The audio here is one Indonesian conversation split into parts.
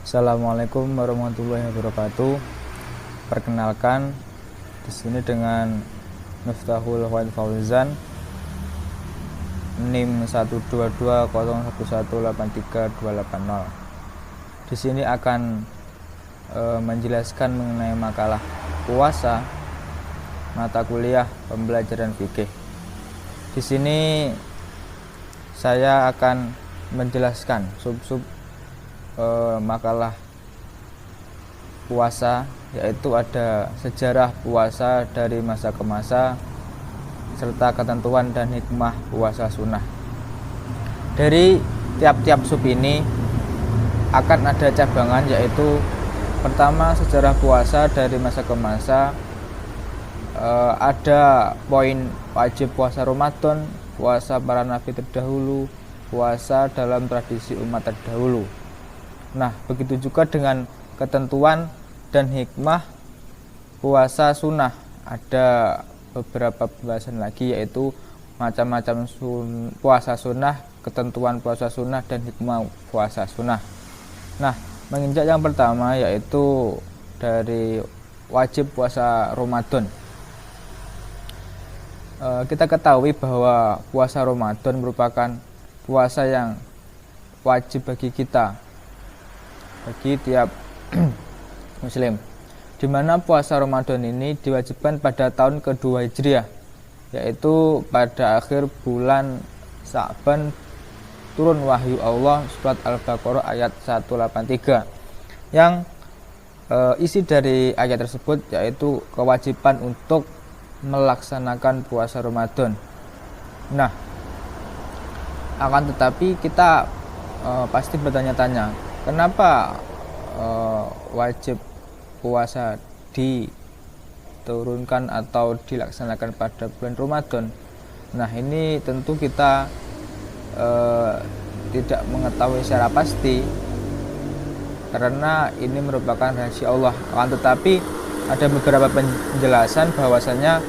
Assalamualaikum warahmatullahi wabarakatuh. Perkenalkan, di sini dengan Miftahul Khair Fauzan, NIM 12201183280. Di sini akan menjelaskan mengenai makalah puasa mata kuliah pembelajaran fikih. Di sini saya akan menjelaskan sub-sub makalah puasa, yaitu ada sejarah puasa dari masa ke masa serta ketentuan dan hikmah puasa sunnah. Dari tiap-tiap sub ini akan ada cabangan, yaitu pertama sejarah puasa dari masa ke masa, ada poin wajib puasa Ramadan, puasa para nabi terdahulu, puasa dalam tradisi umat terdahulu. Nah, begitu juga dengan ketentuan dan hikmah puasa sunnah. Ada beberapa pembahasan lagi, yaitu macam-macam puasa sunnah, ketentuan puasa sunnah, dan hikmah puasa sunnah. Nah, menginjak yang pertama, yaitu dari wajib puasa Ramadan. Kita ketahui bahwa puasa Ramadan merupakan puasa yang wajib bagi kita, bagi tiap muslim, di mana puasa Ramadan ini diwajibkan pada tahun kedua Hijriah, yaitu pada akhir bulan Sa'ban turun wahyu Allah surat Al-Baqarah ayat 183, yang isi dari ayat tersebut yaitu kewajiban untuk melaksanakan puasa Ramadan. Nah, akan tetapi kita pasti bertanya-tanya, kenapa wajib puasa diturunkan atau dilaksanakan pada bulan Ramadan? Nah, ini tentu kita tidak mengetahui secara pasti, karena ini merupakan rahasia Allah. Akan tetapi ada beberapa penjelasan bahwasanya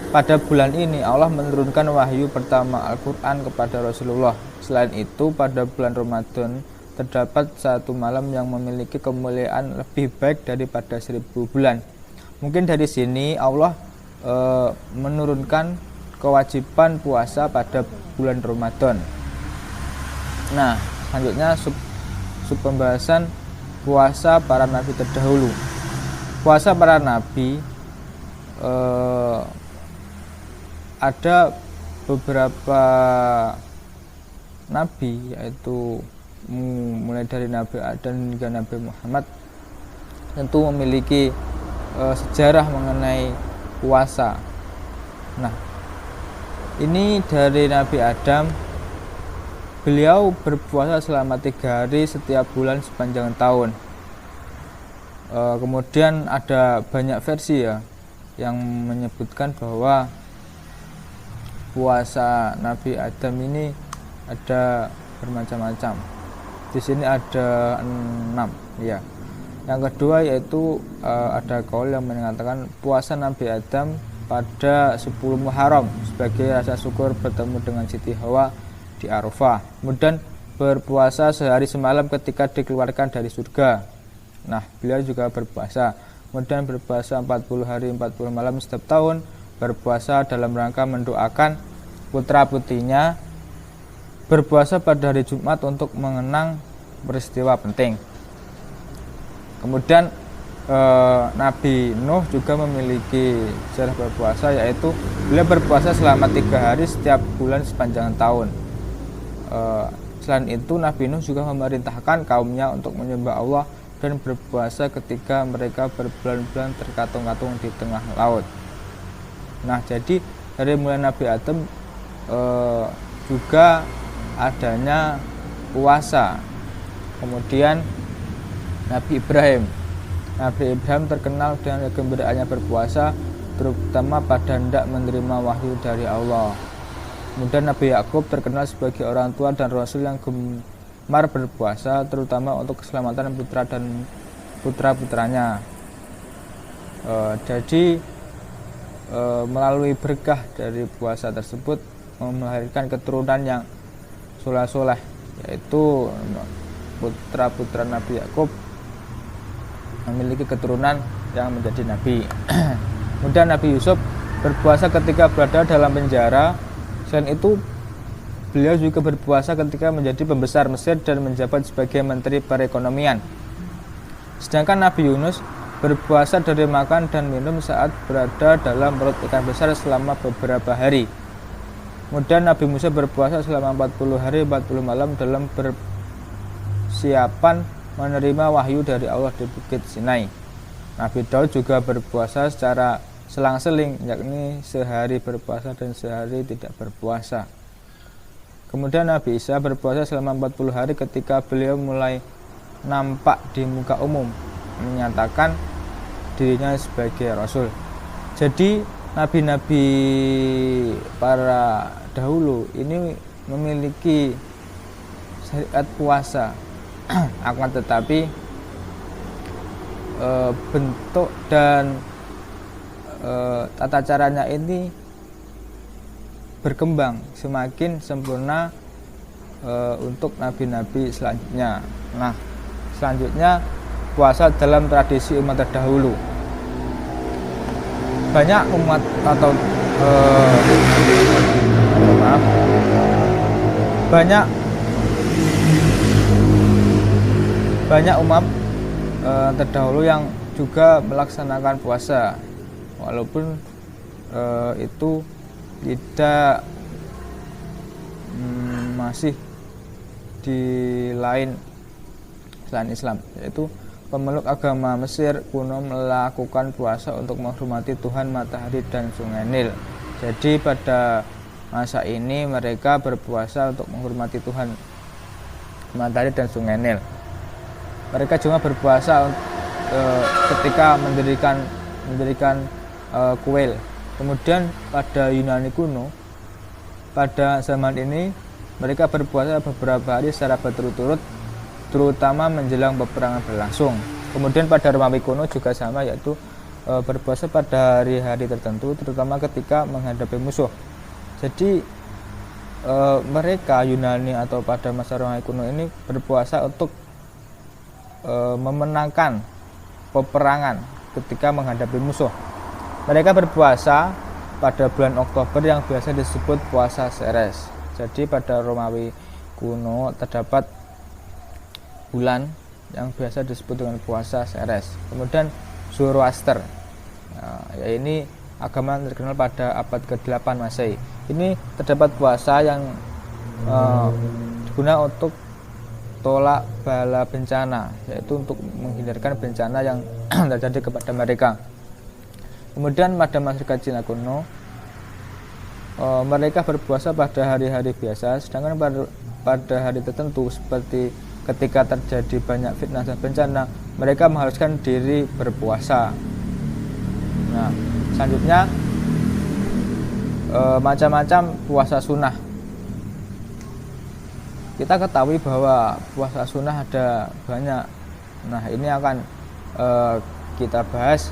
pada bulan ini Allah menurunkan wahyu pertama Al-Quran kepada Rasulullah. Selain itu, pada bulan Ramadan terdapat satu malam yang memiliki kemuliaan lebih baik daripada 1000 bulan. Mungkin dari sini Allah menurunkan kewajiban puasa pada bulan Ramadan. Nah, selanjutnya sub pembahasan puasa para nabi terdahulu. Puasa para nabi, ada beberapa nabi, yaitu mulai dari Nabi Adam hingga Nabi Muhammad, tentu memiliki sejarah mengenai puasa. Nah, ini dari Nabi Adam, beliau berpuasa selama 3 hari setiap bulan sepanjang tahun. Kemudian ada banyak versi ya yang menyebutkan bahwa puasa Nabi Adam ini ada bermacam-macam. Di sini ada 6 ya. Yang kedua yaitu ada kaul yang mengatakan puasa Nabi Adam pada 10 Muharram sebagai rasa syukur bertemu dengan Siti Hawa di Arafah. Kemudian berpuasa sehari semalam ketika dikeluarkan dari surga. Nah, beliau juga berpuasa. Kemudian berpuasa 40 hari 40 malam setiap tahun, berpuasa dalam rangka mendoakan putra-putrinya, berpuasa pada hari Jumat untuk mengenang peristiwa penting. Kemudian Nabi Nuh juga memiliki sejarah berpuasa, yaitu beliau berpuasa selama 3 hari setiap bulan sepanjang tahun. Selain itu, Nabi Nuh juga memerintahkan kaumnya untuk menyembah Allah dan berpuasa ketika mereka berbulan-bulan terkatung-katung di tengah laut. Nah, jadi dari mulai Nabi Adam juga adanya puasa. Kemudian Nabi Ibrahim terkenal dengan kegembiraannya berpuasa, terutama pada hendak menerima wahyu dari Allah. Kemudian Nabi Yakub terkenal sebagai orang tua dan rasul yang gemar berpuasa, terutama untuk keselamatan putra dan putra-putranya. Jadi melalui berkah dari puasa tersebut melahirkan keturunan yang soleh-soleh, yaitu putra-putra Nabi Yakub memiliki keturunan yang menjadi nabi. Kemudian Nabi Yusuf berpuasa ketika berada dalam penjara. Selain itu, beliau juga berpuasa ketika menjadi pembesar Mesir dan menjabat sebagai menteri perekonomian. Sedangkan Nabi Yunus berpuasa dari makan dan minum saat berada dalam perut ikan besar selama beberapa hari. Kemudian Nabi Musa berpuasa selama 40 hari 40 malam dalam persiapan menerima wahyu dari Allah di Bukit Sinai. Nabi Daud juga berpuasa secara selang-seling, yakni sehari berpuasa dan sehari tidak berpuasa. Kemudian Nabi Isa berpuasa selama 40 hari ketika beliau mulai nampak di muka umum, menyatakan dirinya sebagai Rasul. Jadi nabi-nabi para dahulu ini memiliki syariat puasa, akan tetapi bentuk dan tata caranya ini berkembang semakin sempurna untuk nabi-nabi selanjutnya. Nah, selanjutnya puasa dalam tradisi umat terdahulu. Banyak umat atau banyak umat terdahulu yang juga melaksanakan puasa, walaupun itu tidak masih di lain selain Islam, yaitu pemeluk agama Mesir kuno melakukan puasa untuk menghormati Tuhan matahari dan sungai Nil. Jadi pada masa ini mereka berpuasa untuk menghormati Tuhan matahari dan sungai Nil. Mereka cuma berpuasa ketika mendirikan kuil. Kemudian pada Yunani kuno, pada zaman ini mereka berpuasa beberapa hari secara berturut-turut, terutama menjelang peperangan berlangsung. Kemudian pada Romawi kuno juga sama, yaitu berpuasa pada hari-hari tertentu, terutama ketika menghadapi musuh. Jadi mereka Yunani atau pada masa Romawi kuno ini berpuasa untuk memenangkan peperangan ketika menghadapi musuh. Mereka berpuasa pada bulan Oktober yang biasa disebut puasa Ceres. Jadi pada Romawi kuno terdapat bulan yang biasa disebut dengan puasa Ceres. Kemudian Zoroaster, ya ini agama yang terkenal pada abad ke-8 Masehi. Ini terdapat puasa yang digunakan untuk tolak bala bencana, yaitu untuk menghindarkan bencana yang terjadi kepada mereka. Kemudian pada masyarakat Cina kuno, mereka berpuasa pada hari-hari biasa, sedangkan pada hari tertentu seperti ketika terjadi banyak fitnah dan bencana, mereka mengharuskan diri berpuasa. Nah, selanjutnya macam-macam puasa sunnah. Kita ketahui bahwa puasa sunnah ada banyak. Nah, ini akan kita bahas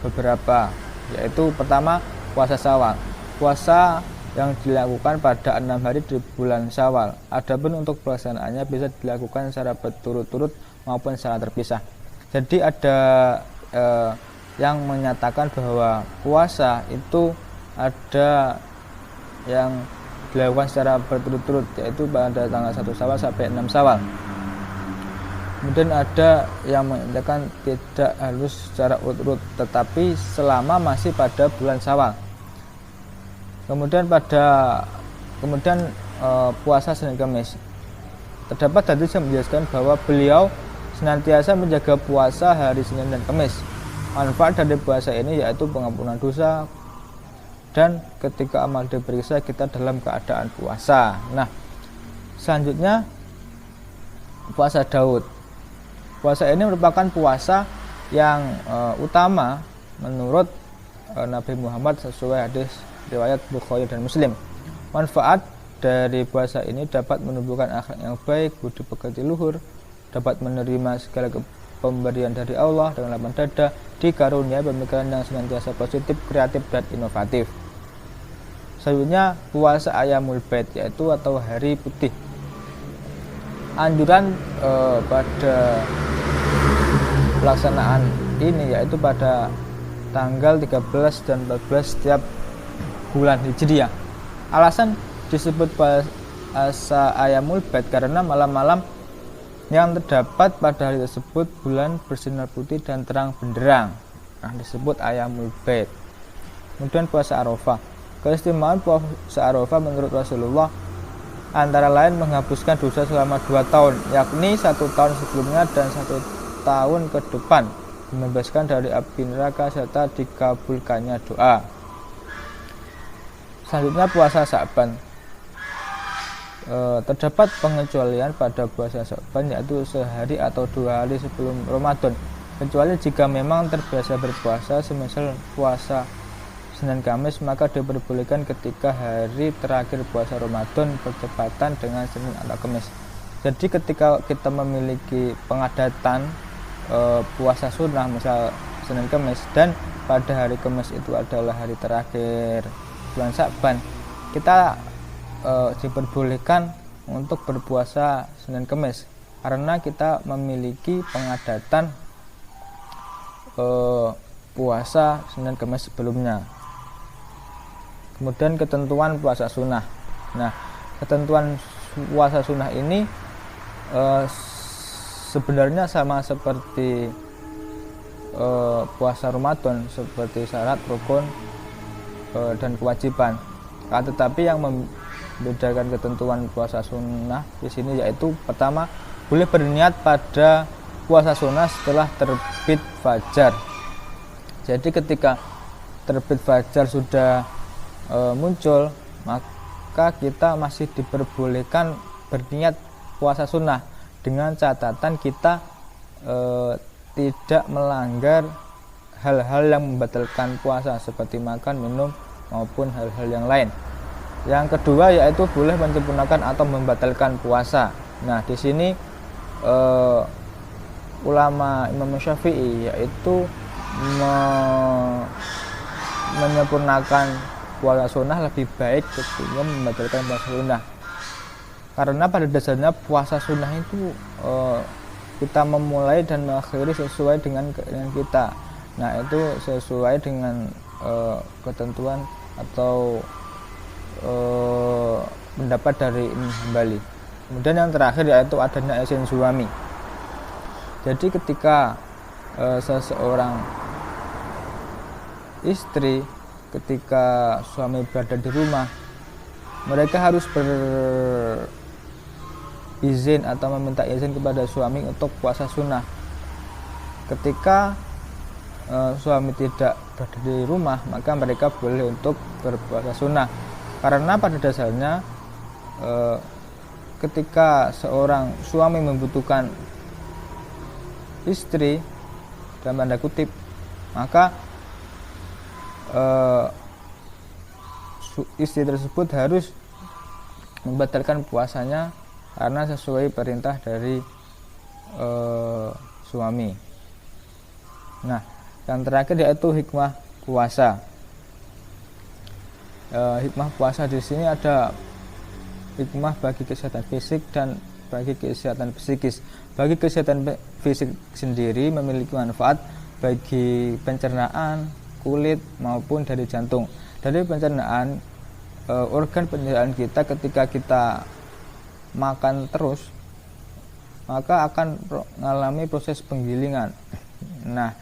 beberapa, yaitu pertama puasa Syawal. Puasa yang dilakukan pada 6 hari di bulan Syawal. Adapun untuk pelaksanaannya bisa dilakukan secara berturut-turut maupun secara terpisah. Jadi ada yang menyatakan bahwa puasa itu ada yang dilakukan secara berturut-turut, yaitu pada tanggal 1 Syawal sampai 6 Syawal. Kemudian ada yang menyatakan tidak harus secara urut-urut, tetapi selama masih pada bulan Syawal. Kemudian puasa Senin Kamis. Terdapat hadis yang menjelaskan bahwa beliau senantiasa menjaga puasa hari Senin dan Kamis. Manfaat dari puasa ini yaitu pengampunan dosa, dan ketika amal diperiksa kita dalam keadaan puasa. Nah, selanjutnya puasa Daud. Puasa ini merupakan puasa yang utama menurut Nabi Muhammad sesuai hadis riwayat Bukhari dan Muslim. Manfaat dari puasa ini dapat menumbuhkan akhlak yang baik, budi pekerti luhur, dapat menerima segala pemberian dari Allah dengan lapang dada, dikarunia pemikiran yang senantiasa positif, kreatif, dan inovatif. Selanjutnya puasa Ayyamul Bait, yaitu atau hari putih. anjuran pada pelaksanaan ini yaitu pada tanggal 13 dan 14 setiap bulan Hijriah. Alasan disebut puasa Ayyamul Bait karena malam-malam yang terdapat pada hari tersebut bulan bersinar putih dan terang benderang. Nah, disebut Ayyamul Bait. Kemudian puasa Arafah. Keistimewaan puasa Arafah menurut Rasulullah antara lain menghapuskan dosa selama 2 tahun, yakni 1 tahun sebelumnya dan 1 tahun ke depan, membebaskan dari api neraka serta dikabulkannya doa. Selanjutnya puasa Sya'ban. Terdapat pengecualian pada puasa Sya'ban yaitu sehari atau 2 hari sebelum Ramadan, kecuali jika memang terbiasa berpuasa semisal puasa Senin Kamis, maka diperbolehkan ketika hari terakhir puasa Ramadan bertepatan dengan Senin atau Kamis. Jadi ketika kita memiliki pengadatan puasa sunnah misal Senin Kamis dan pada hari Kamis itu adalah hari terakhir bulan Sya'ban, kita diperbolehkan untuk berpuasa Senin Kamis karena kita memiliki pengadatan puasa Senin Kamis sebelumnya. Kemudian ketentuan puasa sunnah. Nah, ketentuan puasa sunnah ini sebenarnya sama seperti puasa Ramadan, seperti syarat, rukun, dan kewajiban. Tetapi yang membedakan ketentuan puasa sunnah di sini yaitu pertama, boleh berniat pada puasa sunnah setelah terbit fajar. Jadi ketika terbit fajar sudah muncul, maka kita masih diperbolehkan berniat puasa sunnah dengan catatan kita tidak melanggar hal-hal yang membatalkan puasa seperti makan, minum maupun hal-hal yang lain. Yang kedua yaitu boleh menyempurnakan atau membatalkan puasa. Nah, di sini ulama Imam Syafi'i yaitu menyempurnakan puasa sunnah lebih baik ketimbang membatalkan puasa sunnah. Karena pada dasarnya puasa sunnah itu kita memulai dan mengakhiri sesuai dengan keinginan kita. Nah, itu sesuai dengan ketentuan atau pendapat dari Imam Hambali. Kemudian yang terakhir yaitu adanya izin suami. Jadi ketika seseorang istri, ketika suami berada di rumah, mereka harus berizin atau meminta izin kepada suami untuk puasa sunnah. Ketika suami tidak berada di rumah, maka mereka boleh untuk berpuasa sunnah. Karena pada dasarnya ketika seorang suami membutuhkan istri dalam tanda kutip, maka istri tersebut harus membatalkan puasanya karena sesuai perintah dari suami. Nah, yang terakhir yaitu hikmah puasa. Hikmah puasa di sini ada hikmah bagi kesehatan fisik dan bagi kesehatan psikis. Bagi kesehatan fisik sendiri memiliki manfaat bagi pencernaan, kulit maupun dari jantung. Dari pencernaan, organ pencernaan kita ketika kita makan terus maka akan mengalami proses penggilingan. Nah,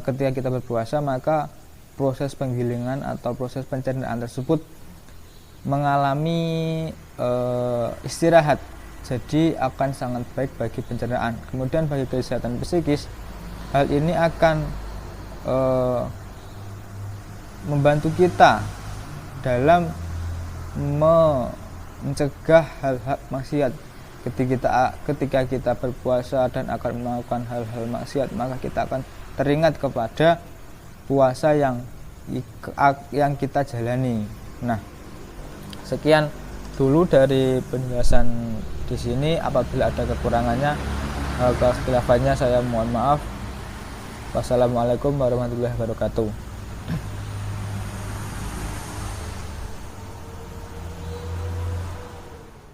ketika kita berpuasa maka proses penggilingan atau proses pencernaan tersebut mengalami istirahat, jadi akan sangat baik bagi pencernaan. Kemudian bagi kesehatan psikis, hal ini akan membantu kita dalam mencegah hal-hal maksiat. Ketika kita berpuasa dan akan melakukan hal-hal maksiat, maka kita akan teringat kepada puasa yang kita jalani. Nah, sekian dulu dari penjelasan di sini. Apabila ada kekurangannya, kekhilaafannya saya mohon maaf. Wassalamualaikum warahmatullahi wabarakatuh.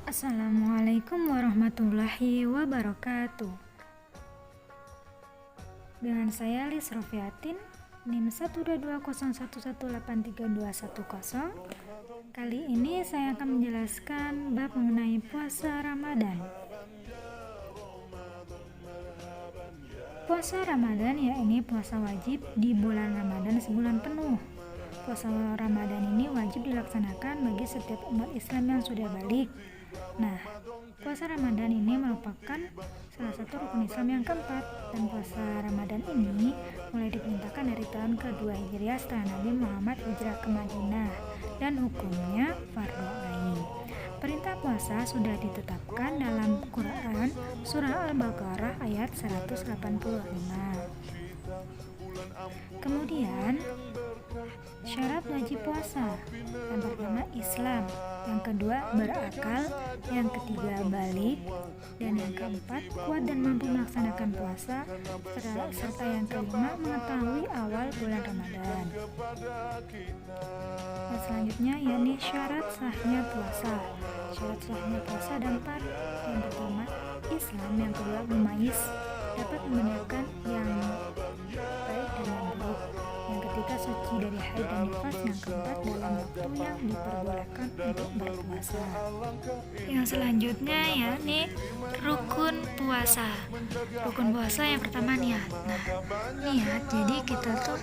Assalamualaikum Assalamualaikum warahmatullahi wabarakatuh. Dengan saya Lis Rofiatin, NIM 12201183210. Kali ini saya akan menjelaskan bab mengenai puasa Ramadan. Puasa Ramadan yakni puasa wajib di bulan Ramadan sebulan penuh. Puasa Ramadan ini wajib dilaksanakan bagi setiap umat Islam yang sudah balik. Nah, puasa Ramadan ini merupakan salah satu rukun Islam yang keempat, dan puasa Ramadan ini mulai diperintahkan dari tahun ke-2 Hijriah setelah Nabi Muhammad hijrah ke Madinah, dan hukumnya fardhu ain. Perintah puasa sudah ditetapkan dalam Quran surah Al-Baqarah ayat 185. Kemudian syarat wajib puasa, yang pertama Islam, yang kedua berakal, yang ketiga balik, dan yang keempat kuat dan mampu melaksanakan puasa, serta yang kelima mengetahui awal bulan Ramadan. Dan selanjutnya yakni syarat sahnya puasa. Syarat sahnya puasa ada 4. Yang pertama Islam, yang kedua mumayyiz, dapat membedakan yang baik dan yang buruk, yang ketiga suci dari haid dan nifas, yang keempat dalam waktu yang diperbolehkan untuk berpuasa. Yang selanjutnya yakni rukun puasa. Rukun puasa yang pertama niat. Nah, niat, jadi kita tuh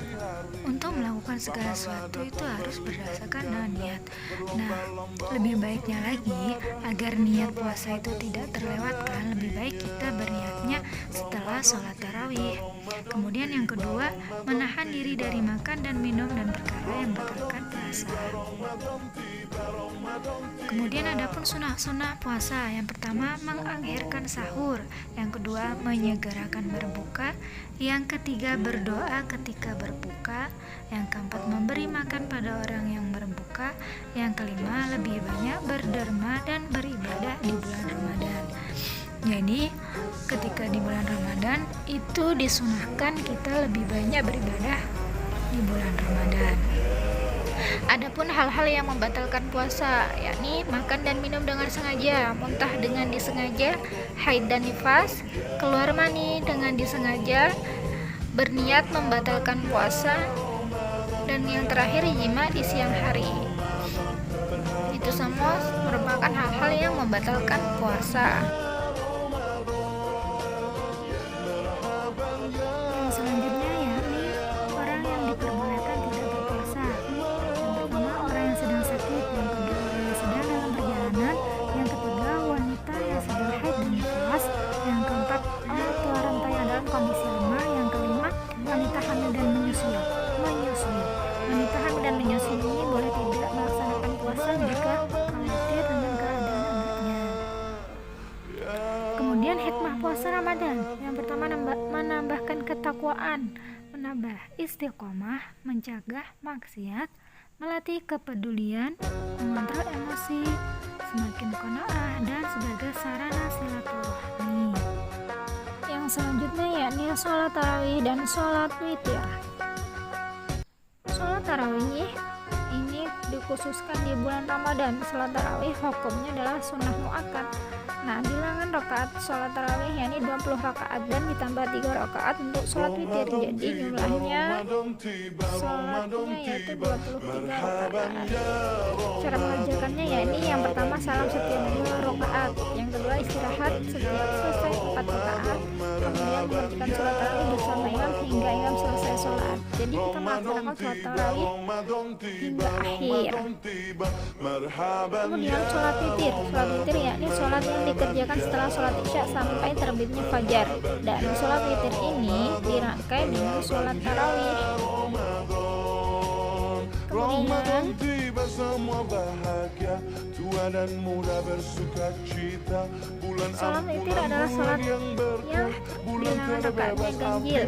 untuk melakukan segala sesuatu itu harus berdasarkan dengan niat. Nah, lebih baiknya lagi agar niat puasa itu tidak terlewatkan, lebih baik kita berniatnya setelah sholat tarawih. Kemudian yang kedua, menahan diri dari makan dan minum dan perkara yang membatalkan puasa. Kemudian adapun sunah-sunah puasa, yang pertama mengakhirkan sahur, yang kedua menyegerakan berbuka, yang ketiga berdoa ketika berbuka, yang keempat memberi makan pada orang yang berbuka, yang kelima lebih banyak berderma dan beribadah di bulan Ramadan. Jadi ketika di bulan Ramadan itu disunahkan kita lebih banyak beribadah di bulan Ramadan. Adapun hal-hal yang membatalkan puasa, yakni makan dan minum dengan sengaja, muntah dengan disengaja, haid dan nifas, keluar mani dengan disengaja, berniat membatalkan puasa, dan yang terakhir jima di siang hari. Itu semua merupakan hal-hal yang membatalkan puasa. Yang selanjutnya yakni orang yang diperbolehkan tidak berpuasa. Yang pertama orang yang sedang sakit, yang kedua orang yang sedang dalam perjalanan, yang ketiga wanita yang sedang haid dan nifas, yang keempat orang tua renta yang dalam kondisi lemah, yang kelima wanita hamil dan menyusui. Wanita hamil dan menyusui ini boleh tidak melaksanakan puasa jika khawatir dengan keadaan anaknya. Kemudian hikmah puasa Ramadan, yang pertama menambahkan ketakwaan, menambah istiqomah, mencegah maksiat, melatih kepedulian, mengontrol emosi, semakin qanaah, dan sebagai sarana silaturahmi. Yang selanjutnya yakni sholat tarawih dan sholat witir. Sholat tarawih ini dikhususkan di bulan Ramadan. Sholat tarawih hukumnya adalah sunnah muakkad. Nah, bilangan rakaat sholat tarawih yakni 20 rakaat dan ditambah 3 rakaat untuk sholat witir. Jadi jumlahnya sholatnya yaitu 23 rakaat. Cara mengerjakannya yakni yang pertama salam setiap 2 rakaat, yang kedua istirahat setiap selesai 4 rakaat, kemudian mengerjakan sholat tarawih bersama imam hingga imam selesai sholat. Jadi kita melaksanakan sholat tarawih hingga akhir. Kemudian sholat witir. Sholat witir yakni sholat yang dikerjakan setelah sholat isya sampai terbitnya fajar, dan sholat witir ini dirangkai dengan sholat tarawih. Kemudian sholat witir adalah sholat yang bilangan rakaatnya ganjil,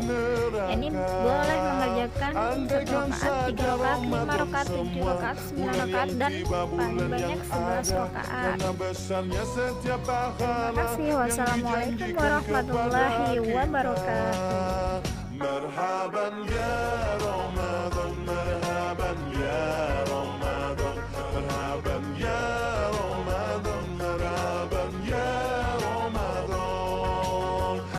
yakni boleh mengerjakan 1 rakaat, 3 rakaat, 5 rakaat, 7 rakaat, 9 rakaat, dan paling banyak 11 rakaat. Terima kasih. Wassalamualaikum warahmatullahi wabarakatuh.